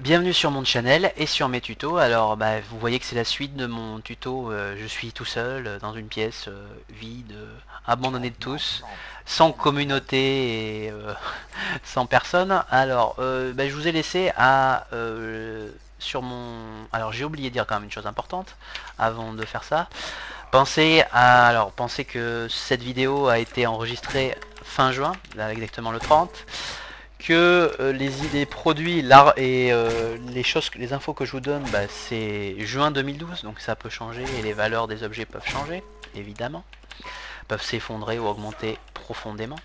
Bienvenue sur mon channel et sur mes tutos. Alors vous voyez que c'est la suite de mon tuto. Je suis tout seul dans une pièce vide, abandonné de tous, sans communauté et sans personne. Alors je vous ai laissé sur mon... Alors j'ai oublié de dire quand même une chose importante avant de faire ça. Pensez que cette vidéo a été enregistrée fin juin, là, exactement le 30, que les idées produits et les infos que je vous donne, c'est juin 2012, donc ça peut changer et les valeurs des objets peuvent changer, évidemment, peuvent s'effondrer ou augmenter profondément.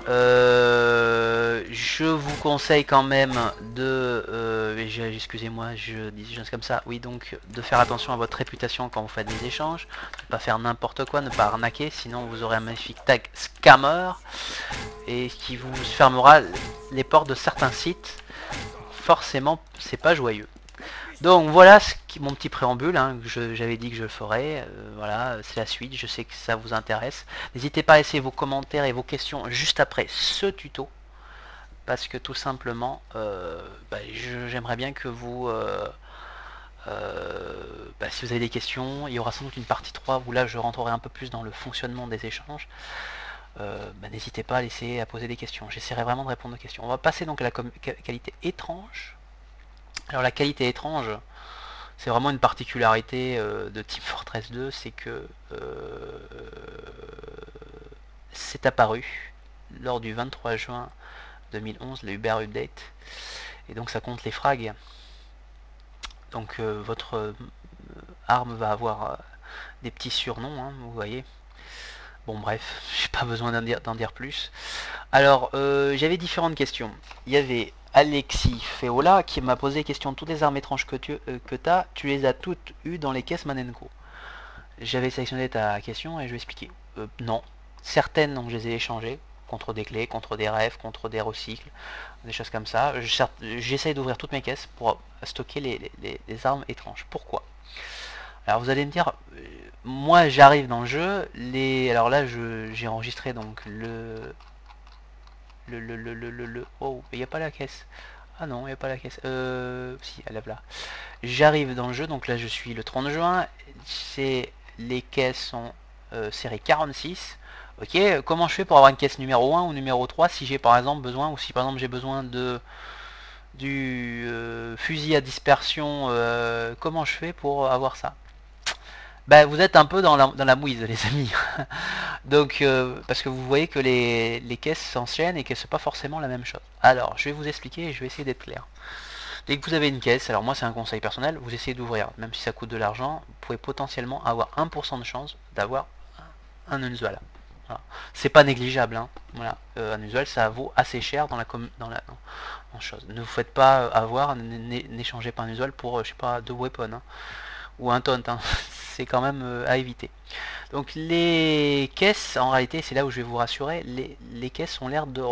Je vous conseille quand même de, excusez-moi, je dis des choses comme ça, oui, donc de faire attention à votre réputation quand vous faites des échanges, ne pas faire n'importe quoi, ne pas arnaquer, sinon vous aurez un magnifique tag scammer et qui vous fermera les portes de certains sites. Forcément, c'est pas joyeux. Donc voilà mon petit préambule, hein, j'avais dit que je le ferais, voilà, c'est la suite, je sais que ça vous intéresse. N'hésitez pas à laisser vos commentaires et vos questions juste après ce tuto, parce que tout simplement, j'aimerais bien que vous, si vous avez des questions, il y aura sans doute une partie 3 où là je rentrerai un peu plus dans le fonctionnement des échanges. N'hésitez pas à poser des questions, j'essaierai vraiment de répondre aux questions. On va passer donc à la qualité étrange. Alors la qualité étrange, c'est vraiment une particularité de Team Fortress 2, c'est que c'est apparu lors du 23 juin 2011, le Uber Update, et donc ça compte les frags. Donc votre arme va avoir des petits surnoms, hein, vous voyez. Bon bref, j'ai pas besoin d'en dire plus. Alors, j'avais différentes questions. Il y avait Alexis Feola qui m'a posé question: toutes les armes étranges que tu as, tu les as toutes eues dans les caisses Manenko. J'avais sélectionné ta question et je vais expliquer. Non. Certaines, donc je les ai échangées contre des clés, contre des rêves, contre des recycles, des choses comme ça. J'essaye d'ouvrir toutes mes caisses pour stocker les armes étranges. Pourquoi? Alors vous allez me dire, moi j'arrive dans le jeu, alors là j'ai enregistré donc oh, il n'y a pas la caisse. Ah non, il n'y a pas la caisse. Si, elle est là. J'arrive dans le jeu, donc là je suis le 30 juin. Les caisses sont série 46. Ok, comment je fais pour avoir une caisse numéro 1 ou numéro 3 si j'ai par exemple besoin, ou si par exemple j'ai besoin du fusil à dispersion, comment je fais pour avoir ça? Vous êtes un peu dans la mouise, les amis. Donc, parce que vous voyez que les caisses s'enchaînent et que c'est pas forcément la même chose. Alors, je vais vous expliquer et je vais essayer d'être clair. Dès que vous avez une caisse, alors moi c'est un conseil personnel, vous essayez d'ouvrir, même si ça coûte de l'argent, vous pouvez potentiellement avoir 1% de chance d'avoir un unusual. Voilà. C'est pas négligeable, hein. Voilà. Un unusual ça vaut assez cher dans chose. Ne vous faites pas avoir, n'échangez pas un unusual pour, je sais pas, 2 weapons, hein, ou un taunt, hein. C'est quand même à éviter. Donc les caisses, en réalité, c'est là où je vais vous rassurer, les caisses ont l'air de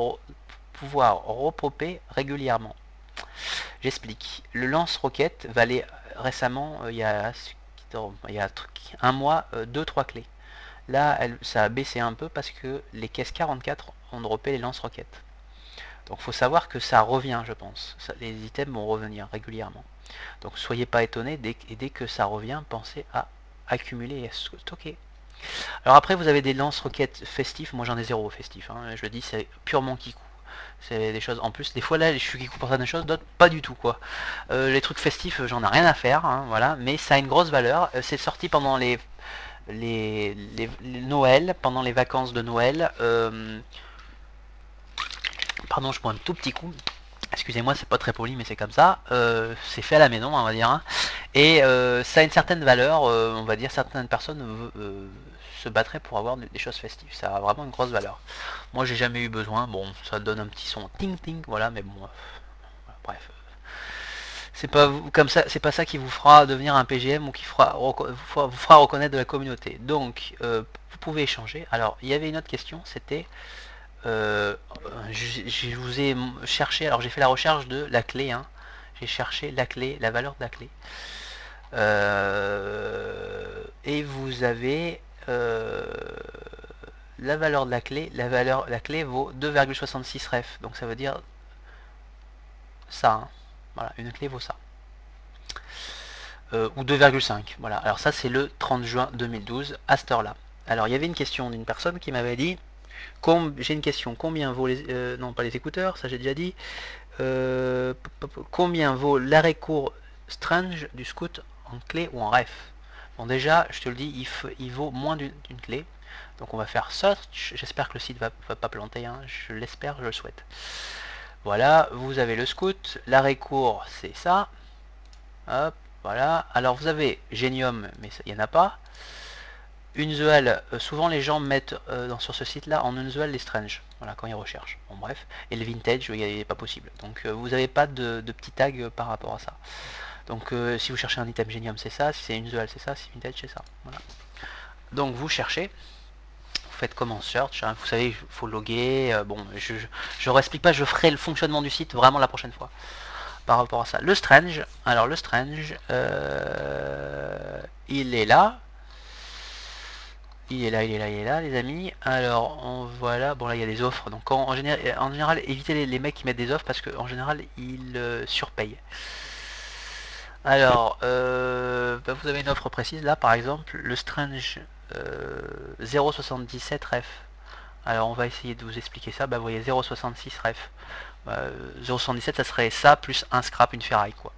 pouvoir repopper régulièrement. J'explique. Le lance-roquette valait récemment, il y a un mois, 2-3 clés. Là, ça a baissé un peu parce que les caisses 44 ont droppé les lance-roquettes. Donc il faut savoir que ça revient, je pense. Les items vont revenir régulièrement. Donc soyez pas étonnés, dès que ça revient, pensez à accumuler et à stocker. Alors après vous avez des lance-roquettes festifs, moi j'en ai 0 festif, hein. Je le dis, c'est purement kikou. C'est des choses en plus, des fois là je suis kikou pour certaines choses, d'autres pas du tout quoi. Les trucs festifs j'en ai rien à faire, hein, voilà, mais ça a une grosse valeur. C'est sorti pendant les Noël, pendant les vacances de Noël. Pardon, je prends un tout petit coup. Excusez-moi, c'est pas très poli, mais c'est comme ça. C'est fait à la maison, on va dire, hein. Et ça a une certaine valeur. On va dire, certaines personnes se battraient pour avoir des choses festives. Ça a vraiment une grosse valeur. Moi, j'ai jamais eu besoin. Bon, ça donne un petit son ting ting, voilà. Mais bon, bref. C'est pas comme ça. C'est pas ça qui vous fera devenir un PGM ou qui vous fera reconnaître de la communauté. Donc, vous pouvez échanger. Alors, il y avait une autre question. C'était je vous ai cherché, alors j'ai fait la recherche de la clé, hein. J'ai cherché la clé, la valeur de la clé. Et vous avez la valeur de la clé. La clé vaut 2,66 ref. Donc ça veut dire ça, hein. Voilà, une clé vaut ça. Ou 2,5. Voilà, alors ça c'est le 30 juin 2012 à cette heure là. Alors il y avait une question d'une personne qui m'avait dit, j'ai une question, combien vaut les... non pas les écouteurs, ça j'ai déjà dit. Combien vaut l'arrêt court Strange du Scout en clé ou en ref? Bon déjà, je te le dis, il vaut moins d'une clé. Donc on va faire search, j'espère que le site va pas planter, hein. Je l'espère, je le souhaite. Voilà, vous avez le Scout, l'arrêt court c'est ça. Hop, voilà. Alors vous avez Genium, mais il n'y en a pas. Unzual, souvent les gens mettent sur ce site là en Unzual les Strange, voilà, quand ils recherchent. Bon bref, et le Vintage, il n'est pas possible. Donc vous n'avez pas de petit tag par rapport à ça. Donc si vous cherchez un item Genium c'est ça, si c'est Unzual c'est ça, si Vintage c'est ça. Voilà. Donc vous cherchez, vous faites comment search, hein, vous savez, il faut loguer. Bon, je ne réexplique pas, je ferai le fonctionnement du site vraiment la prochaine fois. Par rapport à ça. Le Strange, alors le Strange, il est là. Il est là, les amis. Alors, voilà. Bon, là, il y a des offres. Donc, en général, évitez les mecs qui mettent des offres parce qu'en général, ils surpayent. Alors, bah, vous avez une offre précise là, par exemple, le Strange 0,77 ref. Alors, on va essayer de vous expliquer ça. Bah, vous voyez 0,66 ref. 0,77, ça serait ça plus un scrap, une ferraille, quoi.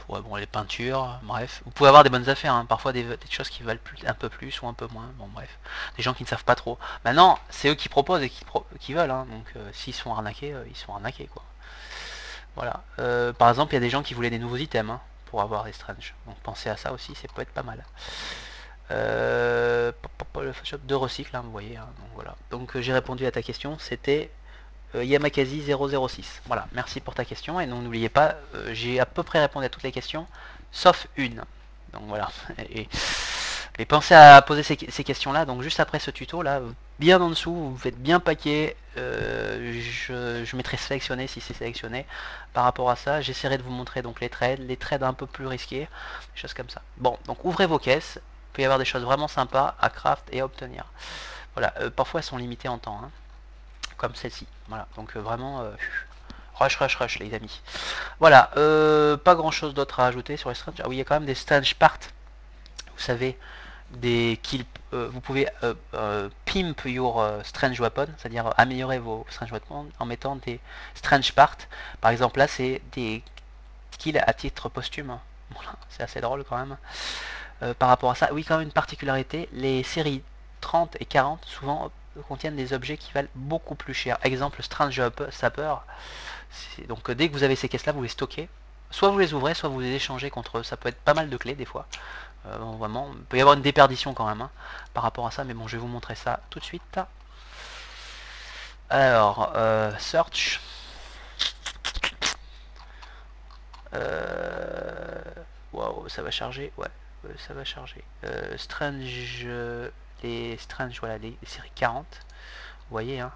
Ouais, bon, les peintures, bref. Vous pouvez avoir des bonnes affaires, hein. Parfois des choses qui valent un peu plus ou un peu moins. Bon, bref. Des gens qui ne savent pas trop. Maintenant, c'est eux qui proposent et qui veulent, hein. Donc, s'ils sont arnaqués, ils sont arnaqués, quoi. Voilà. Par exemple, il y a des gens qui voulaient des nouveaux items, hein, pour avoir des Strange. Donc, pensez à ça aussi, ça peut être pas mal. Le shop de recycle, hein, vous voyez. Hein, donc, voilà. Donc, j'ai répondu à ta question. C'était Yamakazi 006. Voilà, merci pour ta question. Et donc n'oubliez pas, j'ai à peu près répondu à toutes les questions, sauf une. Donc voilà. Et pensez à poser ces questions-là. Donc juste après ce tuto là, bien en dessous, vous faites bien paquet. Je mettrai sélectionné si c'est sélectionné. Par rapport à ça, j'essaierai de vous montrer donc les trades un peu plus risqués, des choses comme ça. Bon, donc ouvrez vos caisses. Il peut y avoir des choses vraiment sympas à craft et à obtenir. Voilà, parfois elles sont limitées en temps. Hein. Comme celle-ci. Voilà, donc vraiment rush les amis. Voilà, pas grand chose d'autre à ajouter sur les Strange. Ah oui, il y a quand même des Strange parts. Vous savez, des kills. Vous pouvez pimp your Strange weapon, c'est-à-dire améliorer vos Strange weapons en mettant des Strange parts. Par exemple, là, c'est des kills à titre posthume. Voilà, c'est assez drôle quand même. Par rapport à ça, oui, quand même une particularité, les séries 30 et 40, souvent contiennent des objets qui valent beaucoup plus cher. Exemple Strange Sapper. Donc dès que vous avez ces caisses là, vous les stockez. Soit vous les ouvrez, soit vous les échangez contre eux. Ça peut être pas mal de clés des fois. Bon, vraiment, il peut y avoir une déperdition quand même, hein, par rapport à ça. Mais bon, je vais vous montrer ça tout de suite. Alors, search. Waouh, ça va charger. Ouais, ça va charger. Strange... les Strange, voilà, les séries 40, vous voyez, hein,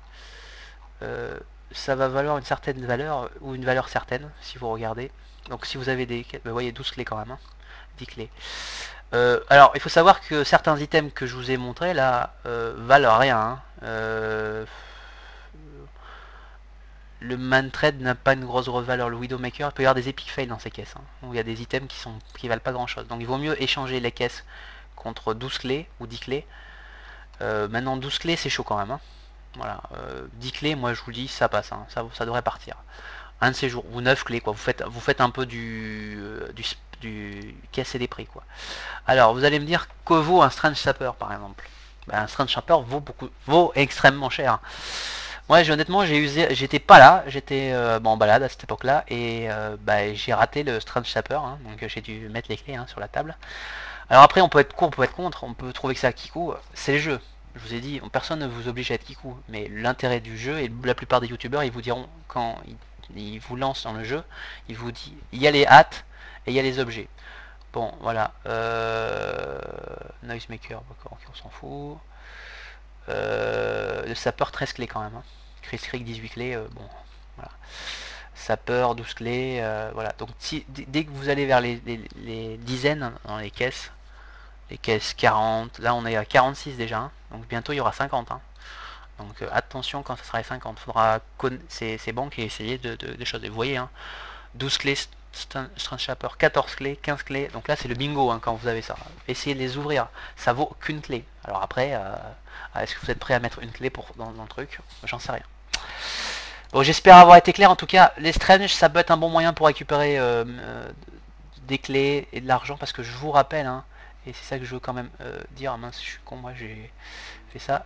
ça va valoir une certaine valeur, ou une valeur certaine, si vous regardez. Donc si vous avez des... Vous voyez, 12 clés quand même, hein, 10 clés. Alors, il faut savoir que certains items que je vous ai montrés, là, valent rien. Hein. Le Mantrade n'a pas une grosse valeur, le Widowmaker, il peut y avoir des epic fails dans ces caisses, hein, où il y a des items qui valent pas grand chose. Donc il vaut mieux échanger les caisses contre 12 clés ou 10 clés. Maintenant 12 clés c'est chaud quand même, hein. Voilà, 10 clés moi je vous dis ça passe, hein. Ça devrait partir un de ces jours, ou 9 clés quoi, vous faites un peu du casser des prix quoi. Alors vous allez me dire que vaut un Strange Sapper par exemple. Ben, un Strange Sapper vaut extrêmement cher, hein. Moi honnêtement j'étais pas là, j'étais en balade à cette époque là et bah, j'ai raté le Strange Sapper, hein, donc j'ai dû mettre les clés, hein, sur la table. Alors après on peut être pour, on peut être contre, on peut trouver que ça Kikou, c'est le jeu. Je vous ai dit, personne ne vous oblige à être Kikou, mais l'intérêt du jeu, et la plupart des youtubeurs ils vous diront, quand ils vous lancent dans le jeu, ils vous disent, il y a les hâtes et il y a les objets. Bon voilà, Noisemaker, on s'en fout. Le sapeur 13 clés quand même, hein. Chris Creek 18 clés, bon voilà. Sapeur 12 clés, voilà. Donc dès que vous allez vers les dizaines dans les caisses 40, là on est à 46 déjà, hein. Donc bientôt il y aura 50, hein. Donc attention quand ça sera les 50, faudra ces banques et essayer des choses. Et vous voyez, hein, 12 clés Strange Shapper, 14 clés, 15 clés. Donc là c'est le bingo hein, quand vous avez ça. Essayez de les ouvrir. Ça vaut qu'une clé. Alors après, est-ce que vous êtes prêt à mettre une clé dans le truc? J'en sais rien. Bon, j'espère avoir été clair. En tout cas, les Strange, ça peut être un bon moyen pour récupérer des clés et de l'argent. Parce que je vous rappelle, hein, et c'est ça que je veux quand même dire. Ah mince, je suis con, moi j'ai fait ça.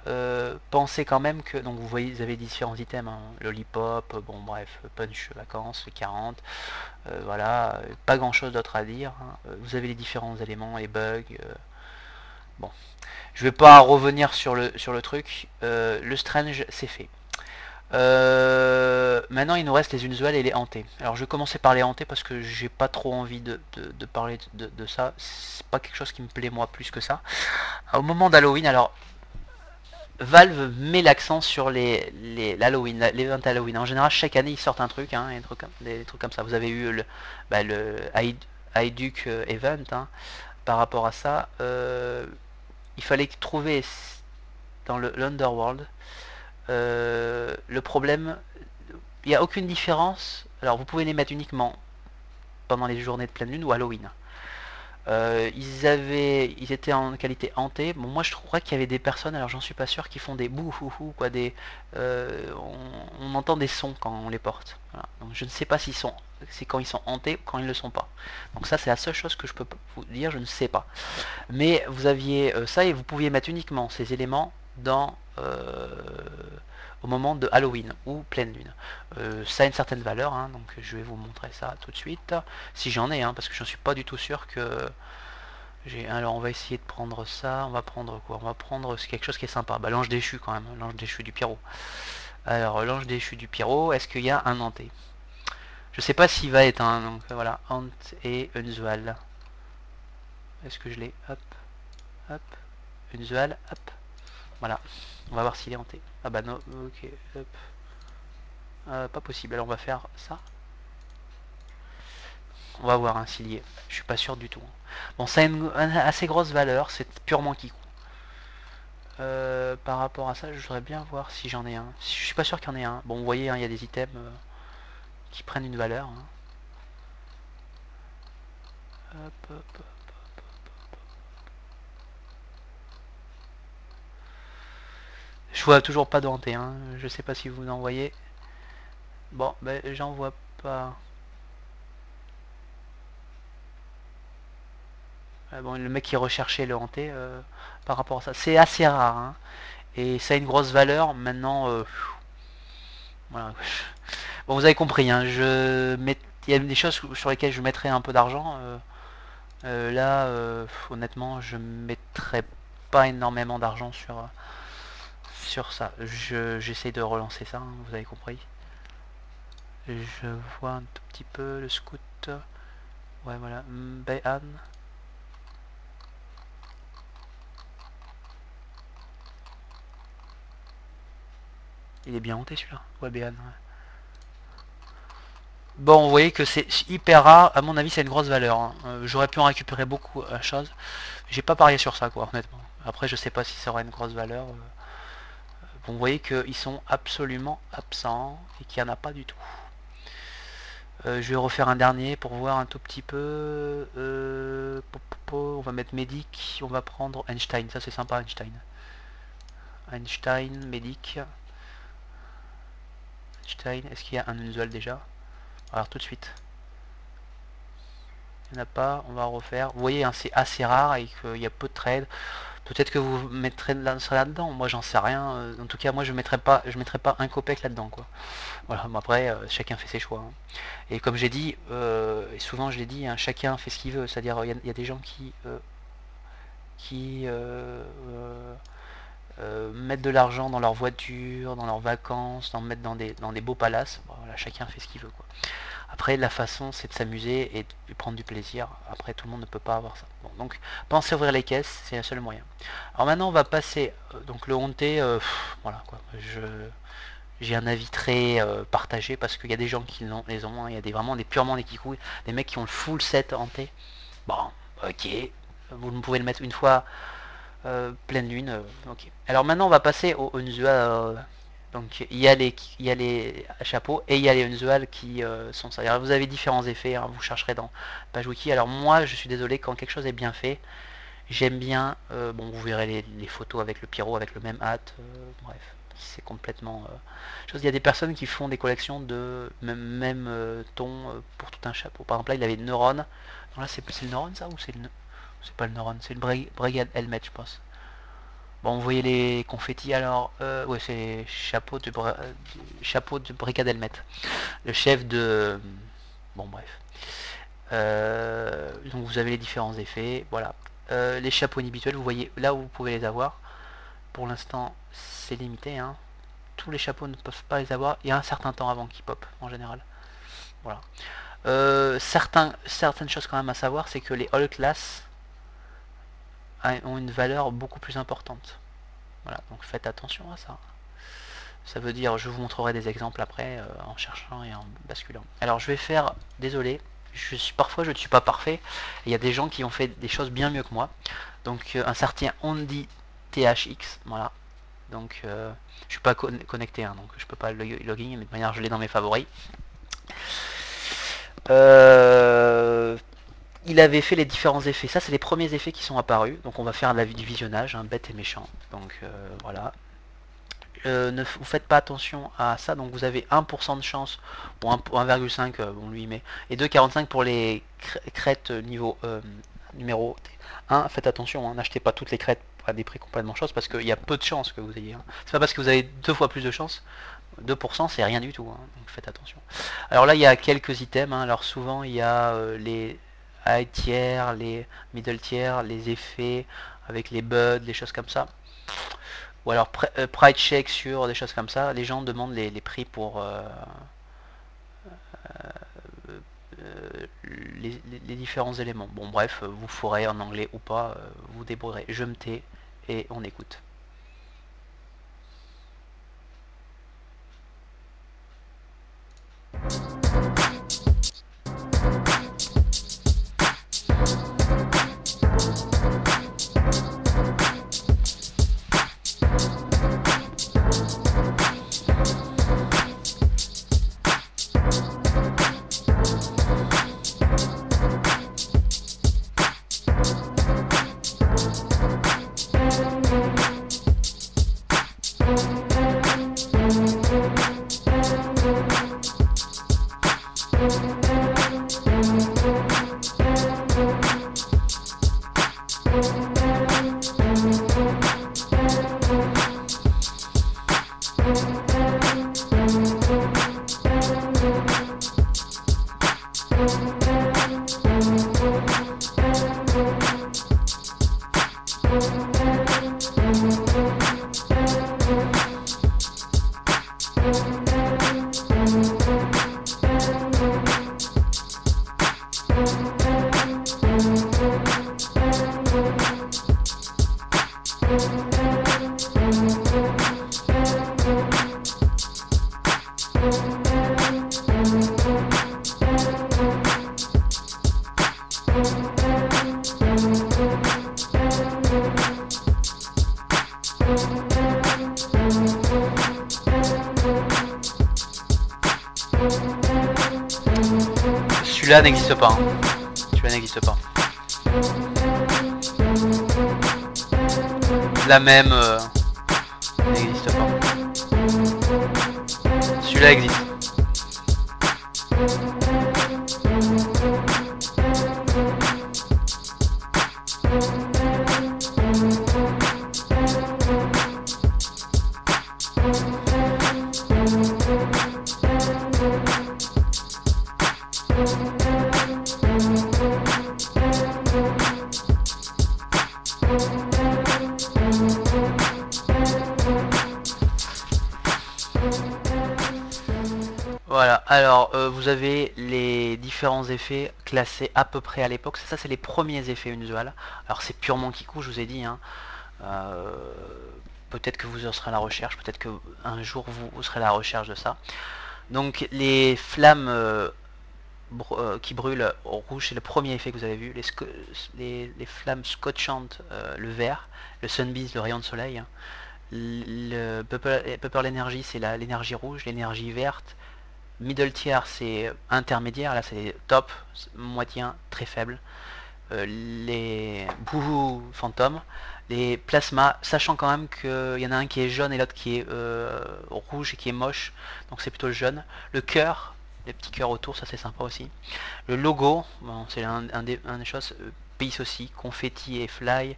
Pensez quand même que, donc vous voyez, vous avez différents items, hein, Lollipop, bon bref, Punch Vacances, 40, voilà, pas grand chose d'autre à dire, hein. Vous avez les différents éléments, les bugs, bon, je vais pas revenir sur le truc, le Strange c'est fait. Maintenant il nous reste les Unusual et les hantés. Alors je vais commencer par les hantés parce que j'ai pas trop envie de parler de ça, c'est pas quelque chose qui me plaît moi plus que ça. Au moment d'Halloween, alors Valve met l'accent sur l'Halloween, l'event Halloween. En général, chaque année, ils sortent un truc, hein, des trucs comme ça. Vous avez eu le Haiduk Event, hein, par rapport à ça. Il fallait trouver dans l'Underworld. Le problème, il n'y a aucune différence. Alors, vous pouvez les mettre uniquement pendant les journées de pleine lune ou Halloween. Ils étaient en qualité hantée. Bon, moi je trouverais qu'il y avait des personnes, alors j'en suis pas sûr, qui font des bouhouhou, quoi, on entend des sons quand on les porte. Voilà. Donc je ne sais pas c'est quand ils sont hantés ou quand ils ne le sont pas. Donc ça c'est la seule chose que je peux vous dire, je ne sais pas. Mais vous aviez ça et vous pouviez mettre uniquement ces éléments dans au moment de Halloween ou pleine lune. Ça a une certaine valeur, hein, donc je vais vous montrer ça tout de suite, si j'en ai, hein, parce que je ne suis pas du tout sûr que j'ai. Alors on va essayer de prendre ça, on va prendre quoi? On va prendre quelque chose qui est sympa, bah, l'ange déchu quand même, l'ange déchu du Pyro. Alors l'ange déchu du Pyro, est-ce qu'il y a un hanté? Je sais pas s'il va être un, donc voilà, Hant et Unusual. Est-ce que je l'ai? Hop, hop, Unusual, hop. Voilà, on va voir s'il est hanté. Ah bah non, ok, hop. Pas possible, alors on va faire ça. On va voir s'il y est. Je suis pas sûr du tout. Bon, ça a une assez grosse valeur, c'est purement Kikou. Par rapport à ça, je voudrais bien voir si j'en ai un. Je suis pas sûr qu'il y en ait un. Bon, vous voyez, hein, il y a des items qui prennent une valeur. Hein. Hop, hop, hop. Je vois toujours pas de hanté, hein. Je sais pas si vous en voyez. Bon, ben j'en vois pas. Bon, le mec qui recherchait le hanté par rapport à ça. C'est assez rare, hein. Et ça a une grosse valeur. Maintenant, voilà. Bon, vous avez compris, hein. Il y a des choses sur lesquelles je mettrai un peu d'argent. Là, honnêtement, je mettrai pas énormément d'argent sur ça. J'essaie de relancer ça, hein, vous avez compris. Je vois un tout petit peu le scout. Ouais, voilà. Bayan. Il est bien hanté celui-là. Ouais, Bayan. Ouais. Bon, vous voyez que c'est hyper rare. À mon avis, c'est une grosse valeur. Hein. J'aurais pu en récupérer beaucoup à chose. J'ai pas parié sur ça, quoi, honnêtement. Après, je sais pas si ça aura une grosse valeur. Bon, vous voyez qu'ils sont absolument absents et qu'il n'y en a pas du tout. Je vais refaire un dernier pour voir un tout petit peu. On va mettre Medic. On va prendre Einstein. Ça, c'est sympa, Einstein. Einstein, Medic. Einstein. Est-ce qu'il y a un unusual déjà? Alors, tout de suite. Il n'y en a pas. On va refaire. Vous voyez, hein, c'est assez rare et qu'il y a peu de trades. Peut-être que vous mettrez là-dedans. Moi, j'en sais rien. En tout cas, moi, je mettrai pas un copec là-dedans, quoi. Voilà. Bon, après, chacun fait ses choix. Hein. Et comme j'ai dit, et souvent je l'ai dit, hein, chacun fait ce qu'il veut. C'est-à-dire, il y a des gens qui mettent de l'argent dans leur voiture, dans leurs vacances, mettre dans des beaux palaces. Bon, voilà, chacun fait ce qu'il veut, quoi. Après, la façon, c'est de s'amuser et de prendre du plaisir. Après, tout le monde ne peut pas avoir ça. Bon, donc, pensez à ouvrir les caisses, c'est le seul moyen. Alors maintenant, on va passer. Donc, le honté, voilà quoi. J'ai un avis très partagé parce qu'il y a des gens qui les ont. Hein, il y a vraiment des purement des kikous, des mecs qui ont le full set hanté. Bon, ok. Vous pouvez le mettre une fois pleine lune, ok. Alors maintenant on va passer au unusual. Donc il y a les chapeaux et il y a les unusual qui sont ça. Alors, vous avez différents effets, hein, vous chercherez dans page wiki. Alors moi je suis désolé, quand quelque chose est bien fait, j'aime bien, bon vous verrez les photos avec le pyro, avec le même hâte, bref, c'est complètement chose. Il y a des personnes qui font des collections de même ton pour tout un chapeau. Par exemple là il avait Neuron. Non là c'est le Neuron ça ou c'est pas le Neuron, c'est le Brigade Helmet je pense. Bon vous voyez les confettis alors, ouais c'est chapeau de Brigade Helmet. Le chef de... Bon bref. Donc vous avez les différents effets, voilà. Les chapeaux inhabituels, vous voyez là où vous pouvez les avoir. Pour l'instant, c'est limité. Hein. Tous les chapeaux ne peuvent pas les avoir. Il y a un certain temps avant qu'ils pop, en général. Voilà. Certaines choses quand même à savoir, c'est que les all class ont une valeur beaucoup plus importante. Voilà, donc faites attention à ça. Ça veut dire, je vous montrerai des exemples après, en cherchant et en basculant. Alors je vais faire, désolé, parfois je ne suis pas parfait. Il y a des gens qui ont fait des choses bien mieux que moi. Donc un certain Andy THX, voilà. Donc je suis pas connecté, hein, donc je peux pas le login, mais de manière je l'ai dans mes favoris. Il avait fait les différents effets. Ça c'est les premiers effets qui sont apparus. Donc on va faire du visionnage, hein, bête et méchant. Donc voilà. Ne vous faites pas attention à ça, donc vous avez 1% de chance, bon 1,5 bon lui met, et 2,45 pour les crêtes niveau numéro 1, faites attention, hein, n'achetez pas toutes les crêtes à des prix complètement choses, parce qu'il y a peu de chances que vous ayez, hein. C'est pas parce que vous avez 2 fois plus de chance, 2% c'est rien du tout, hein, donc faites attention. Alors là il y a quelques items, hein. Alors souvent il y a les high tier, les middle tier, les effets avec les buds, les choses comme ça. Ou alors Pride Check sur des choses comme ça. Les gens demandent les prix pour les différents éléments. Bon bref, vous ferez en anglais ou pas, vous débrouillerez. Je me tais et on écoute. Celui-là n'existe pas. Hein. Celui-là n'existe pas. La même n'existe pas. Celui-là existe. Voilà, alors vous avez les différents effets classés à peu près à l'époque. Ça c'est les premiers effets unusual. Alors c'est purement kikou, je vous ai dit. Hein. Peut-être que vous en serez à la recherche, peut-être que un jour vous serez à la recherche de ça. Donc les flammes qui brûle au rouge, c'est le premier effet que vous avez vu. Les flammes scotchantes, le vert. Le Sunbeam, le rayon de soleil. Le Purple Energy, c'est l'énergie rouge. L'énergie verte. Middle tier, c'est intermédiaire. Là, c'est top. Moitié très faible. Les Bouhou fantômes. Les plasmas, sachant quand même qu'il y en a un qui est jaune et l'autre qui est rouge et qui est moche. Donc c'est plutôt le jaune. Le cœur. Les petits cœurs autour, ça c'est sympa aussi. Le logo, bon, c'est un des choses. Peace aussi, confetti et fly.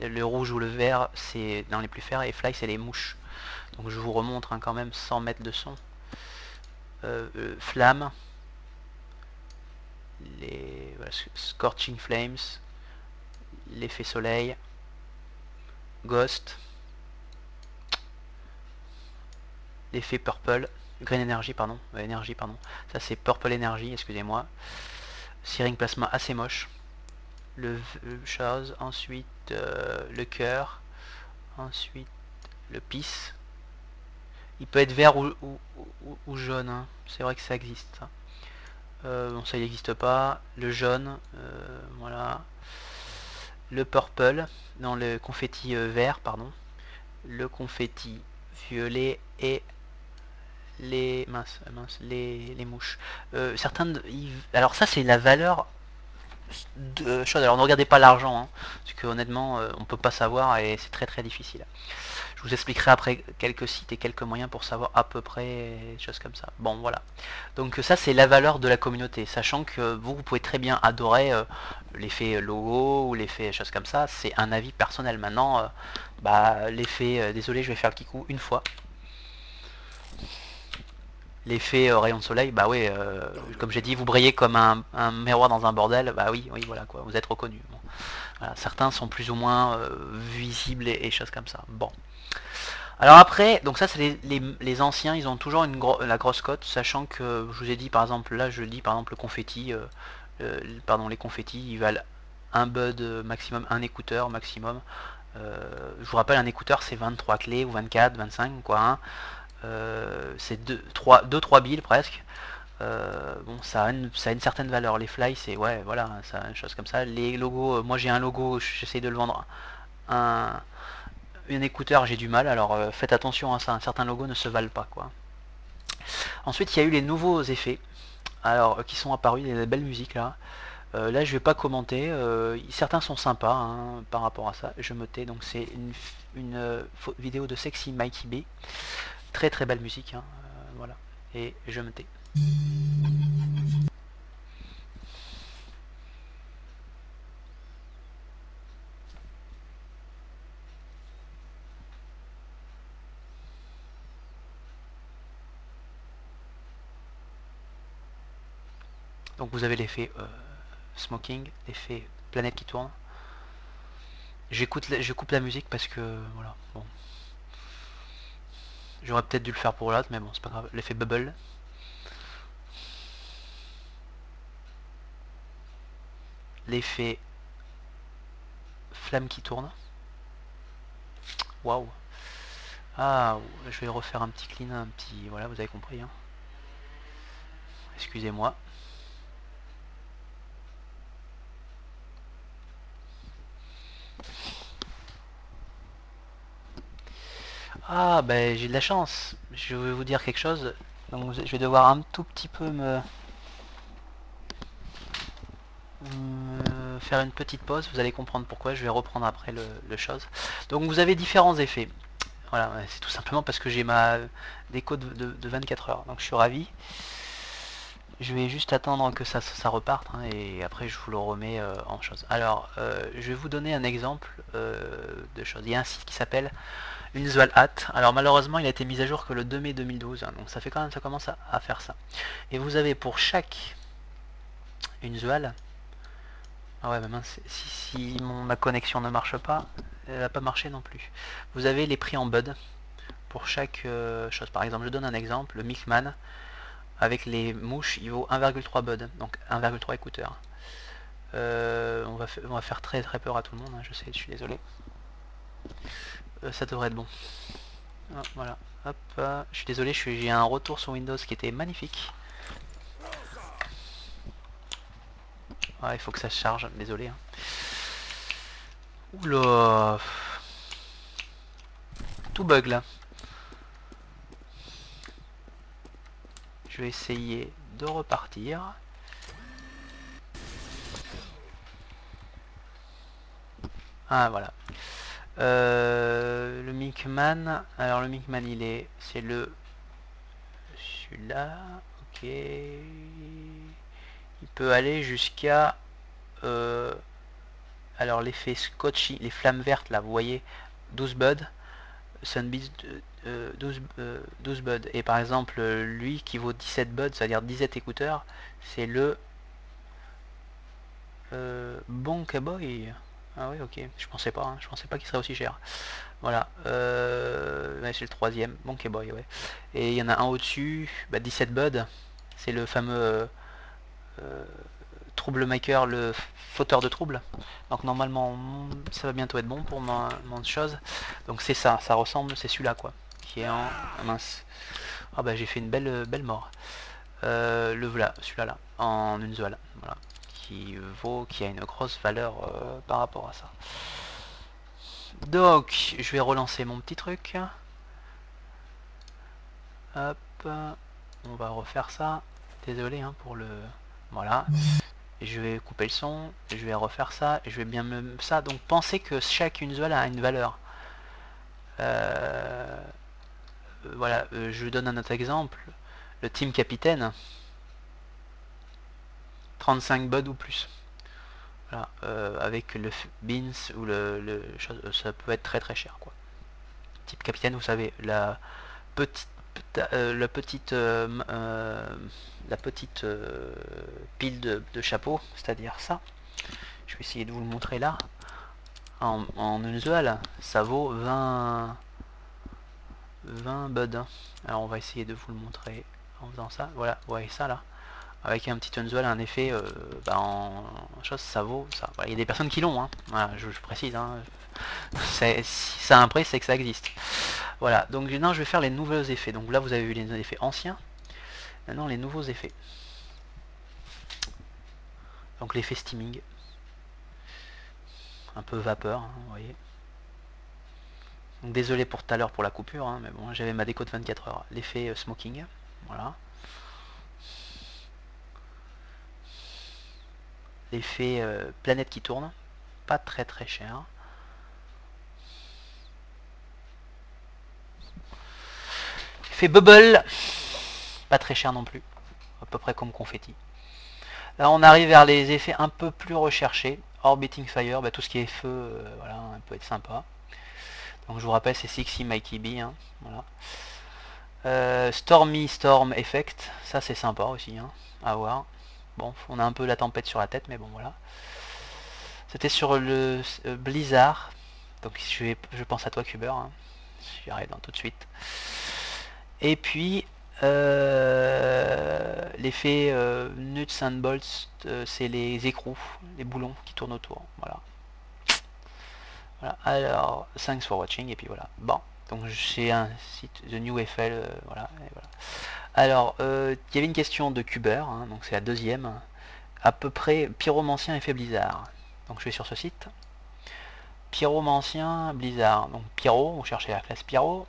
Le rouge ou le vert, c'est dans les plus fers, et fly, c'est les mouches. Donc je vous remontre hein, quand même sans mettre de son. Flamme. Les voilà, Scorching Flames. L'effet soleil. Ghost. L'effet purple. Green Energy, pardon. Énergie, pardon. Ça c'est Purple Energy, excusez-moi. Searing Plasma assez moche. Le chose, ensuite le cœur, ensuite le peace. Il peut être vert ou jaune, hein. C'est vrai que ça existe. Bon, ça il n'existe pas. Le jaune, voilà. Le purple, dans le confetti vert, pardon. Le confetti violet et les les mouches. Alors ça c'est la valeur de choses. Alors ne regardez pas l'argent, hein, parce que honnêtement on peut pas savoir et c'est très difficile. Je vous expliquerai après quelques sites et quelques moyens pour savoir à peu près des choses comme ça. Bon voilà. Donc ça c'est la valeur de la communauté, sachant que vous pouvez très bien adorer l'effet logo ou l'effet choses comme ça. C'est un avis personnel. Maintenant l'effet désolé je vais faire le kikou une fois. L'effet rayon de soleil, bah oui, comme j'ai dit, vous brillez comme un miroir dans un bordel, bah oui, voilà quoi, vous êtes reconnu. Bon. Voilà, certains sont plus ou moins visibles et choses comme ça. Bon. Alors après, donc ça c'est les anciens, ils ont toujours la grosse cote, sachant que je vous ai dit par exemple, là je dis par exemple le confetti, les confettis, ils valent un bud maximum, un écouteur maximum. Je vous rappelle, un écouteur c'est 23 clés ou 24, 25 quoi. Hein. C'est 2-3 billes presque. Bon, ça a une certaine valeur. Les fly, c'est ouais, voilà, ça une chose comme ça. Les logos, moi j'ai un logo, j'essaie de le vendre. Un écouteur, j'ai du mal. Alors faites attention à ça. Certains logos ne se valent pas, quoi. Ensuite, il y a eu les nouveaux effets, alors qui sont apparus, des belles musiques là. Là, je vais pas commenter. Certains sont sympas hein, par rapport à ça. Je me tais. Donc c'est une vidéo de Sexy Mikey B. Très belle musique, hein, voilà. Et je me tais. Donc vous avez l'effet smoking, l'effet planète qui tourne. Je coupe la musique parce que voilà, bon. J'aurais peut-être dû le faire pour l'autre, mais bon, c'est pas grave. L'effet bubble. L'effet flamme qui tourne. Waouh. Ah, je vais refaire un petit clean, un petit... Voilà, vous avez compris. Hein. Excusez-moi. Ah, ben j'ai de la chance. Je vais vous dire quelque chose. Donc je vais devoir un tout petit peu me faire une petite pause. Vous allez comprendre pourquoi. Je vais reprendre après le chose. Donc vous avez différents effets. Voilà, c'est tout simplement parce que j'ai ma déco de 24 heures. Donc je suis ravi. Je vais juste attendre que ça reparte hein, et après je vous le remets en chose. Alors je vais vous donner un exemple de choses. Il y a un site qui s'appelle Unusual Hat. Alors malheureusement il a été mis à jour que le 2 mai 2012. Hein, donc ça fait quand même, ça commence à faire ça. Et vous avez pour chaque Unusual. Ah ouais, mais mince, si ma connexion ne marche pas, elle va pas marcher non plus. Vous avez les prix en bud pour chaque chose. Par exemple, je donne un exemple, le Milkman avec les mouches, il vaut 1,3 bud, donc 1,3 écouteurs. On va faire très peur à tout le monde, hein, je sais, je suis désolé. Ça devrait être bon. Ah, voilà, hop, je suis désolé, j'ai un retour sur Windows qui était magnifique. Ouais, il faut que ça se charge, désolé. Hein. Oula. Tout bug là. Je vais essayer de repartir. Ah voilà. Le Mickman. Alors le Mickman c'est celui-là. Ok. Il peut aller jusqu'à alors l'effet scotchy, les flammes vertes là, vous voyez, 12 buds, Sunbeast 12 buds. Et par exemple lui qui vaut 17 buds, c'est-à-dire 17 écouteurs, c'est le Bonk Boy. Ah oui, ok, je pensais pas, hein. Je pensais pas qu'il serait aussi cher. Voilà, ouais, c'est le troisième, Bonk Boy, ouais. Et il y en a un au-dessus, 17 buds, c'est le fameux Troublemaker, le fauteur de trouble. Donc normalement ça va bientôt être bon pour mon chose. Donc c'est ça, ça ressemble, c'est celui-là quoi, qui est en mince. Ah bah j'ai fait une belle mort. Le voilà, celui-là là, en une zoile, voilà, qui a une grosse valeur par rapport à ça. Donc je vais relancer mon petit truc. Hop, on va refaire ça. Désolé hein, pour le... Voilà. Et je vais couper le son, et je vais refaire ça, et je vais bien me... ça. Donc pensez que chaque usual a une valeur. Voilà, je donne un autre exemple. Le team capitaine, 35 buds ou plus. Voilà, avec le beans ou ça peut être très cher quoi. Type capitaine, vous savez, la petite pile de chapeaux, c'est-à-dire ça. Je vais essayer de vous le montrer là. En usual, ça vaut 20 buds. Hein. Alors on va essayer de vous le montrer en faisant ça. Voilà, vous voyez ça là. Avec un petit usual, un effet en chose, ça vaut ça. Voilà, il y a des personnes qui l'ont. Hein. Voilà, je précise. Hein. Si ça a un prix, c'est que ça existe. Voilà, donc maintenant je vais faire les nouveaux effets. Donc là vous avez vu les effets anciens. Maintenant les nouveaux effets. Donc l'effet steaming. Un peu vapeur, hein, vous voyez. Donc désolé pour tout à l'heure pour la coupure, hein, mais bon, j'avais ma déco de 24 heures. L'effet smoking, voilà. L'effet planète qui tourne, pas très cher. L'effet bubble, pas très cher non plus, à peu près comme confetti. Là on arrive vers les effets un peu plus recherchés. Orbiting Fire, tout ce qui est feu, voilà, peut être sympa. Donc je vous rappelle c'est Sixy Mikey B, hein, voilà. Stormy Storm Effect, ça c'est sympa aussi, hein, à voir. Bon, on a un peu la tempête sur la tête, mais bon voilà. C'était sur le Blizzard, donc je pense à toi Cuber, hein. J'y arrive dans tout de suite. Et puis l'effet Nuts and Bolts, c'est les écrous, les boulons qui tournent autour, voilà. Voilà, alors, thanks for watching, et puis voilà. Bon, donc j'ai un site, The New FL, voilà, et voilà. Alors, il y avait une question de Cuber, hein, donc c'est la deuxième. À peu près, pyromancien effet Blizzard. Donc je vais sur ce site. Pyromancien Blizzard. Donc pyro, on cherchait la classe pyro.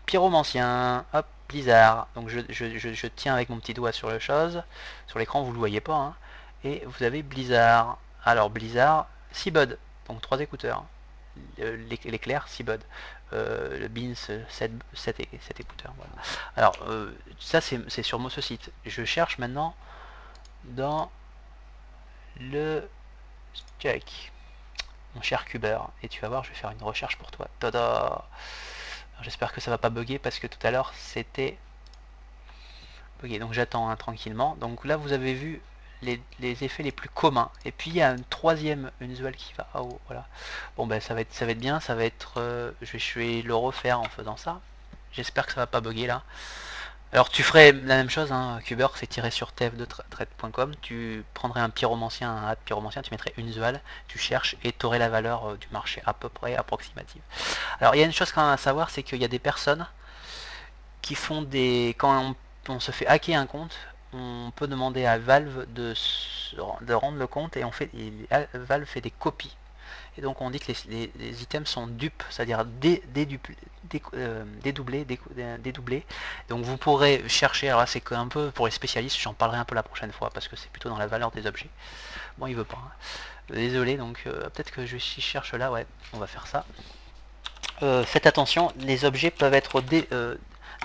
Pyromancien, hop, Blizzard. Donc je tiens avec mon petit doigt sur la chose. Sur l'écran, vous le voyez pas. Hein, et vous avez Blizzard. Alors Blizzard, 6 buds, donc 3 écouteurs. L'éclair, 6 buds. Le Beans, 7 écouteurs. Voilà. Alors, ça c'est sur ce site. Je cherche maintenant dans le check, mon cher Cuber, et tu vas voir, je vais faire une recherche pour toi. Tada! J'espère que ça va pas bugger parce que tout à l'heure c'était bugué. Donc j'attends hein, tranquillement. Donc là vous avez vu les effets les plus communs. Et puis il y a une troisième usual qui va en haut. Voilà. Bon ben ça va être bien. Ça va être. Je vais le refaire en faisant ça. J'espère que ça va pas bugger là. Alors tu ferais la même chose, hein, Cuber, c'est tiré sur tf2trade.com, tu prendrais un pyromancien, un pyromancien, tu mettrais une usual, tu cherches et tu aurais la valeur du marché à peu près approximative. Alors il y a une chose quand même à savoir, c'est qu'il y a des personnes qui font des... Quand on se fait hacker un compte, on peut demander à Valve de rendre le compte et Valve fait des copies. Et donc on dit que les items sont dupes, c'est-à-dire dédoublés. Donc vous pourrez chercher, alors là c'est un peu pour les spécialistes, j'en parlerai un peu la prochaine fois parce que c'est plutôt dans la valeur des objets. Bon, il veut pas, hein. Désolé, donc peut-être que je cherche là, ouais, on va faire ça. Faites attention, les objets peuvent être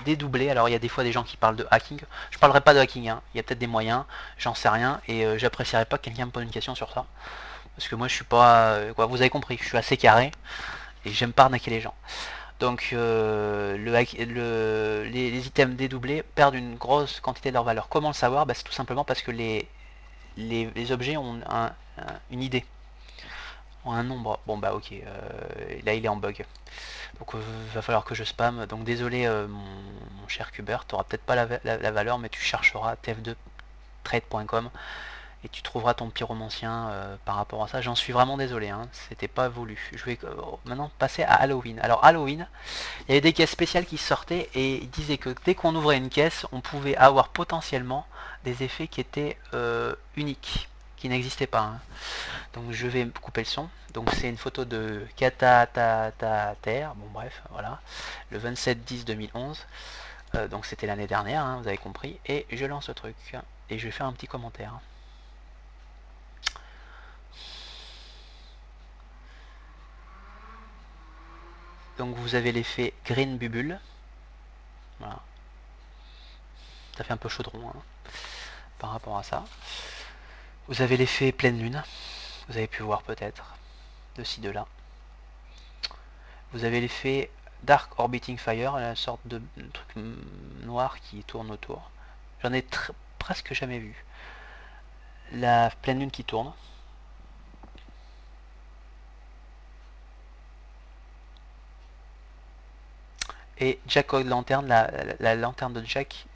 dédoublés. Alors il y a des fois des gens qui parlent de hacking. Je parlerai pas de hacking, hein. Il y a peut-être des moyens, j'en sais rien, et j'apprécierais pas que quelqu'un me pose une question sur ça. Parce que moi je suis pas... vous avez compris, je suis assez carré, et j'aime pas arnaquer les gens. Donc les items dédoublés perdent une grosse quantité de leur valeur. Comment le savoir? C'est tout simplement parce que les objets ont une idée, ont un nombre. Bon bah ok, là il est en bug. Donc va falloir que je spam. Donc désolé mon cher Kubert, tu n'auras peut-être pas la valeur, mais tu chercheras tf2trade.com et tu trouveras ton pyromancien par rapport à ça. J'en suis vraiment désolé, hein, c'était pas voulu. Je vais maintenant passer à Halloween. Alors Halloween, il y avait des caisses spéciales qui sortaient et ils disaient que dès qu'on ouvrait une caisse, on pouvait avoir potentiellement des effets qui étaient uniques, qui n'existaient pas, hein. Donc je vais couper le son. Donc c'est une photo de Katatater, bon bref, voilà, le 27-10-2011. Donc c'était l'année dernière, hein, vous avez compris. Et je lance le truc et je vais faire un petit commentaire. Donc vous avez l'effet Green Bubble. Voilà. Ça fait un peu chaudron, hein, par rapport à ça. Vous avez l'effet Pleine Lune. Vous avez pu voir peut-être. De ci, de là. Vous avez l'effet Dark Orbiting Fire, la sorte de truc noir qui tourne autour. J'en ai presque jamais vu. La pleine lune qui tourne. Et Jack o' Lantern, la lanterne de Jack,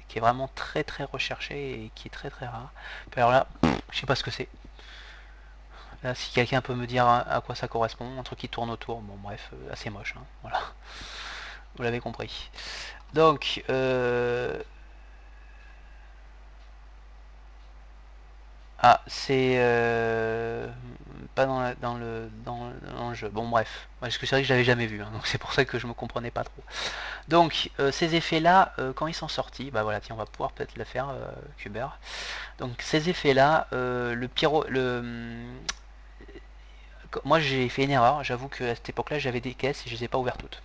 qui est vraiment très très recherchée et qui est très très rare. Alors là, je sais pas ce que c'est. Là, si quelqu'un peut me dire à quoi ça correspond, un truc qui tourne autour, bon bref, assez moche, hein, voilà. Vous l'avez compris. Donc, ah, c'est pas dans le jeu. Bon bref, parce que c'est vrai que je l'avais jamais vu, hein, donc c'est pour ça que je me comprenais pas trop. Donc ces effets-là, quand ils sont sortis, bah voilà, tiens, on va pouvoir peut-être le faire, Kuber. Donc ces effets-là, moi j'ai fait une erreur. J'avoue qu'à cette époque-là, j'avais des caisses et je les ai pas ouvertes toutes.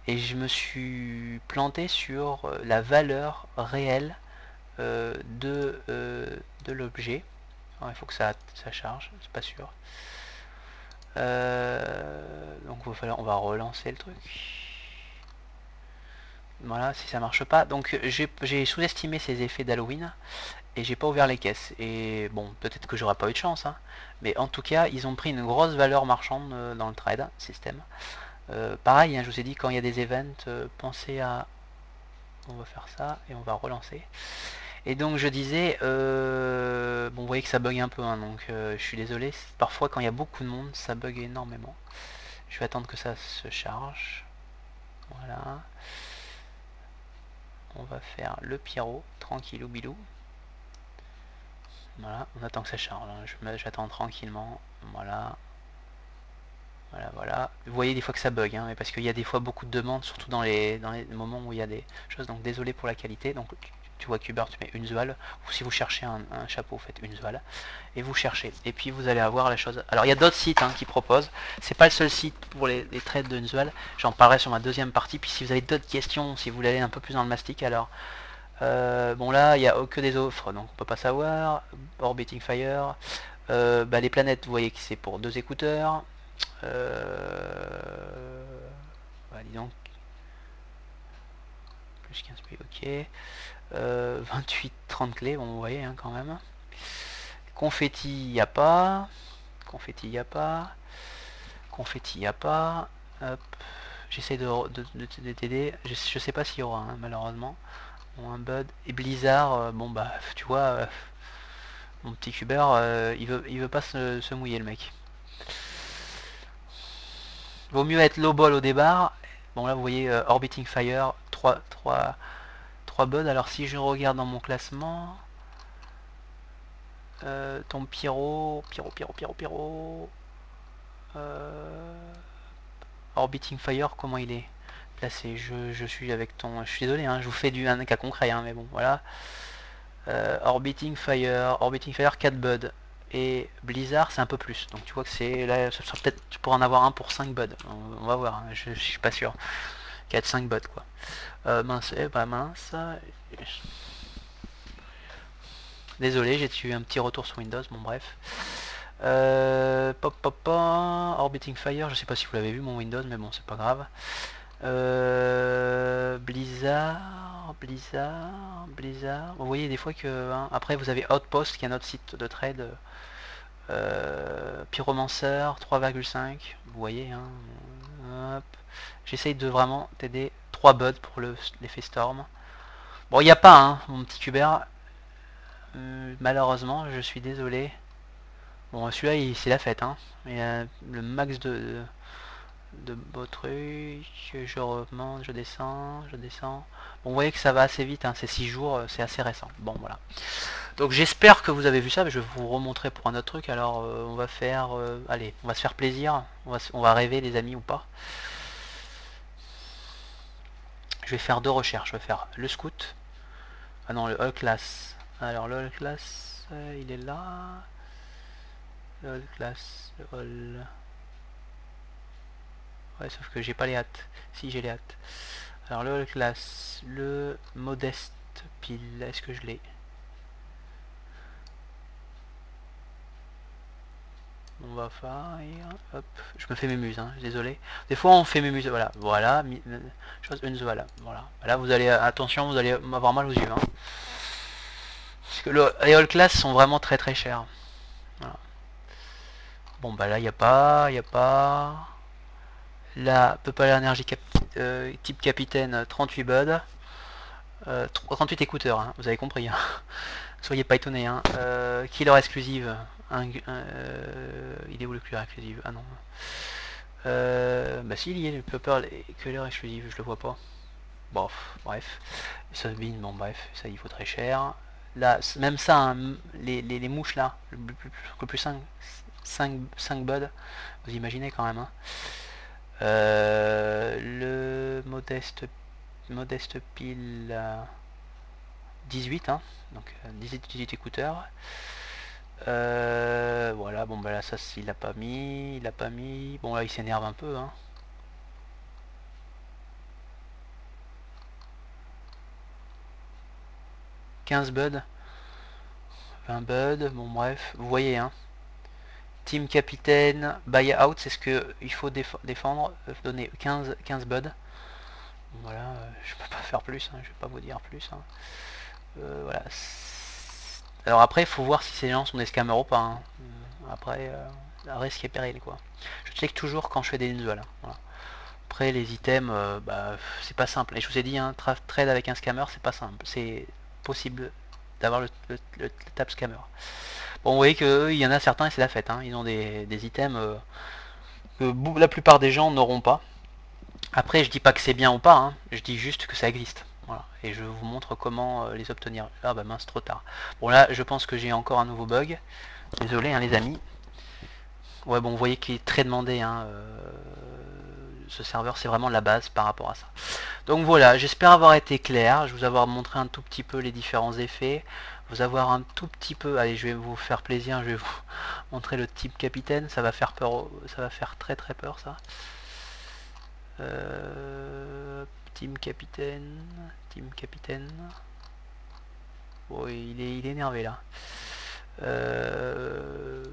Et je me suis planté sur la valeur réelle de l'objet. Il faut que ça charge, c'est pas sûr. Donc on va relancer le truc. Voilà, si ça marche pas. Donc j'ai sous-estimé ces effets d'Halloween et j'ai pas ouvert les caisses. Et bon, peut-être que j'aurais pas eu de chance, hein, mais en tout cas, ils ont pris une grosse valeur marchande dans le trade système. Pareil, hein, je vous ai dit, quand il y a des events, pensez à... On va faire ça et on va relancer. Et donc je disais, bon vous voyez que ça bug un peu, hein, donc je suis désolé, parfois quand il y a beaucoup de monde, ça bug énormément. Je vais attendre que ça se charge. Voilà. On va faire le pyro, tranquillou bilou. Voilà, on attend que ça charge, hein. J'attends tranquillement, voilà. Voilà. Vous voyez des fois que ça bug, hein, mais parce qu'il y a des fois beaucoup de demandes, surtout dans les moments où il y a des choses, donc désolé pour la qualité. Donc tu vois Kuber, tu mets une Zual, ou si vous cherchez un chapeau, vous faites une Zual, et vous cherchez, et puis vous allez avoir la chose. Alors il y a d'autres sites, hein, qui proposent, c'est pas le seul site pour les trades de Zual, j'en parlerai sur ma deuxième partie, puis si vous avez d'autres questions, si vous voulez aller un peu plus dans le mastic, alors bon là il n'y a que des offres, donc on peut pas savoir. Orbiting Fire, les planètes, vous voyez que c'est pour 2 écouteurs. Dis donc, plus 15 prix, ok. 28-30 clés, bon vous voyez, hein, quand même. Confetti, il n'y a pas. Confetti, il n'y a pas. Confetti, il n'y a pas. Hop. J'essaie de t'aider. Je sais pas s'il y aura, hein, malheureusement. Bon, un Bud. Et Blizzard, bon bah, tu vois, mon petit Kuber, il veut pas se mouiller, le mec. Vaut mieux être low ball au départ. Bon là vous voyez Orbiting Fire, 3 3 buds. Alors si je regarde dans mon classement, ton Pyro, Orbiting Fire, comment il est placé? Je suis avec ton... Je suis désolé, hein, je vous fais un cas concret, hein, mais bon, voilà. Orbiting Fire, 4 buds. Et Blizzard, c'est un peu plus. Donc tu vois que c'est... Là, peut-être tu pourras en avoir un pour 5 buds. On va voir, hein, je suis pas sûr. 4-5 buds, quoi. Mince, mince. Désolé, j'ai eu un petit retour sur Windows, bon bref. Orbiting Fire, je sais pas si vous l'avez vu mon Windows, mais bon, c'est pas grave. Blizzard. Vous voyez des fois que... Hein, après, vous avez Outpost, qui est notre site de trade. Pyromancer, 3,5. Vous voyez, hein. J'essaye de vraiment t'aider. 3 buds pour l'effet Storm. Bon, il n'y a pas, hein, mon petit Hubert. Malheureusement, je suis désolé. Bon, celui-là, c'est la fête, hein. Il y a le max de beaux trucs. Je remonte, je descends. Bon, vous voyez que ça va assez vite, hein. C'est 6 jours, c'est assez récent. Bon, voilà. Donc, j'espère que vous avez vu ça. Mais je vais vous remontrer pour un autre truc. Alors, on va faire... allez, on va se faire plaisir. On va rêver, les amis, ou pas. Je vais faire 2 recherches. Je vais faire le Scout. Ah non, le All Class. Alors, le All Class, il est là. Le All Class, le All... Ouais, sauf que j'ai pas les hâtes. Si, j'ai les hâtes. Alors, le All Class, le Modeste Pile, est-ce que je l'ai? On va faire... Hop, je me fais mes muses, hein, désolé. Des fois, on fait mes muses, voilà. Chose une, voilà. Là, vous allez... Attention, vous allez avoir mal aux yeux, hein. Parce que les All Class sont vraiment très très chers. Voilà. Bon, bah là, il n'y a pas... Là, Peuple Energy type capitaine, 38 buds. 38 écouteurs, hein, vous avez compris. Hein. Soyez pas étonnés. Hein. Killer exclusive. Il est où le killer exclusive? Ah non. Bah si, il y est, le Peuple Killer exclusive, je le vois pas. Bon, bref. Subbin, bon bref, ça il faut très cher. Là, même ça, hein, les mouches là, le plus 5 buds, vous imaginez quand même. Hein. Le modeste pile 18, hein, donc 18 écouteurs. Voilà, bon bah là ça il l'a pas mis, bon là il s'énerve un peu, hein. « 15 buds, 20 buds, bon bref, vous voyez, hein. Team capitaine, buyout, c'est ce que il faut défendre, donner 15 buds. Voilà, je peux pas faire plus, hein, je vais pas vous dire plus. Hein. Voilà. Alors après, il faut voir si ces gens sont des scammers ou pas. Hein. Après, risque et péril, quoi. Je check toujours quand je fais des news. Voilà. Après, les items, bah, c'est pas simple. Et je vous ai dit, hein, trade avec un scammer, c'est pas simple. C'est possible d'avoir le tap scammer. Bon, vous voyez qu'il y en a certains et c'est la fête. Hein. Ils ont des items que la plupart des gens n'auront pas. Après, je dis pas que c'est bien ou pas, hein. Je dis juste que ça existe. Voilà. Et je vous montre comment les obtenir. Ah bah mince, trop tard. Bon là, je pense que j'ai encore un nouveau bug. Désolé, hein, les amis. Ouais, bon, vous voyez qu'il est très demandé. Hein, ce serveur, c'est vraiment la base par rapport à ça. Donc voilà, j'espère avoir été clair. Je vous avoir montré un tout petit peu les différents effets. Vous avoir un tout petit peu... Allez, je vais vous faire plaisir. Je vais vous montrer le type capitaine. Ça va faire peur. Ça va faire très très peur, ça. Team capitaine. Oh, il est énervé là.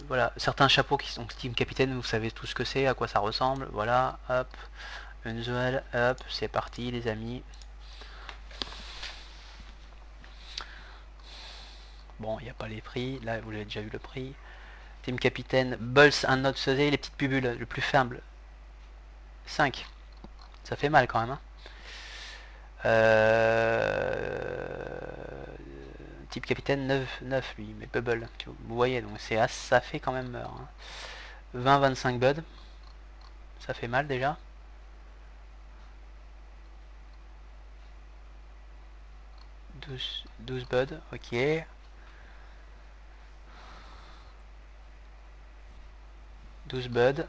Voilà, certains chapeaux qui sont team capitaine, vous savez tout ce que c'est, à quoi ça ressemble. Voilà, hop, unusual, hop, c'est parti les amis. Bon, il n'y a pas les prix, là vous avez déjà vu le prix. Team capitaine, Bulls, un autre, vous savez, les petites pubules, le plus faible. 5. Ça fait mal quand même. Hein. Type capitaine 9 lui, mais Bubble. Vous voyez, donc ça fait quand même meur. Hein. 20-25 buds. Ça fait mal déjà. 12 buds, ok. 12 buds.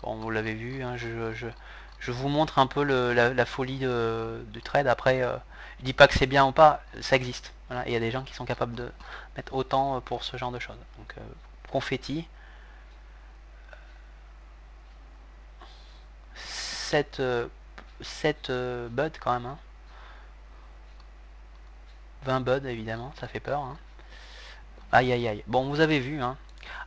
Bon, vous l'avez vu, hein, je vous montre un peu la folie du trade. Après, je dis pas que c'est bien ou pas, ça existe. Voilà, et il y a des gens qui sont capables de mettre autant pour ce genre de choses. Donc, confetti. 7 buds quand même. Hein. 20 buds évidemment, ça fait peur. Hein. Aïe aïe aïe. Bon, vous avez vu. Hein.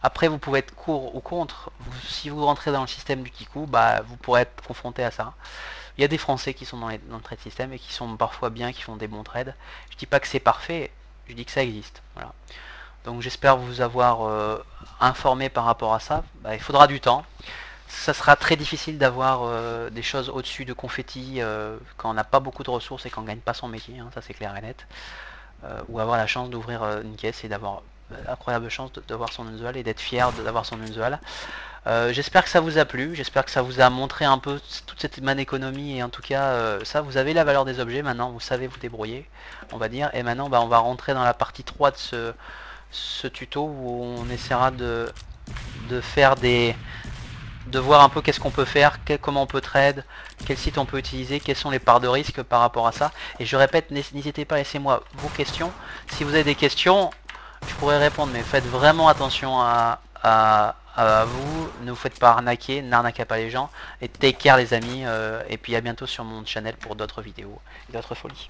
Après, vous pouvez être court ou contre. Si vous rentrez dans le système du Kiku, bah, vous pourrez être confronté à ça. Il y a des Français qui sont dans le trade system et qui sont parfois bien, qui font des bons trades. Je dis pas que c'est parfait, je dis que ça existe. Voilà. Donc j'espère vous avoir informé par rapport à ça. Bah, il faudra du temps. Ça sera très difficile d'avoir des choses au-dessus de confetti quand on n'a pas beaucoup de ressources et qu'on gagne pas son métier, hein, ça c'est clair et net. Ou avoir la chance d'ouvrir une caisse et d'avoir incroyable chance d'avoir son usual et d'être fier d'avoir son usual. J'espère que ça vous a plu, j'espère que ça vous a montré un peu toute cette manne économie et en tout cas ça vous avez la valeur des objets maintenant, vous savez vous débrouiller on va dire, et maintenant bah, on va rentrer dans la partie 3 de ce tuto où on essaiera de faire de voir un peu qu'est-ce qu'on peut faire, comment on peut trade, quel site on peut utiliser, quelles sont les parts de risque par rapport à ça. Et je répète, n'hésitez pas, laissez-moi vos questions. Si vous avez des questions, je pourrais répondre, mais faites vraiment attention à vous, ne vous faites pas arnaquer, n'arnaquez pas les gens, et take care les amis, et puis à bientôt sur mon channel pour d'autres vidéos et d'autres folies.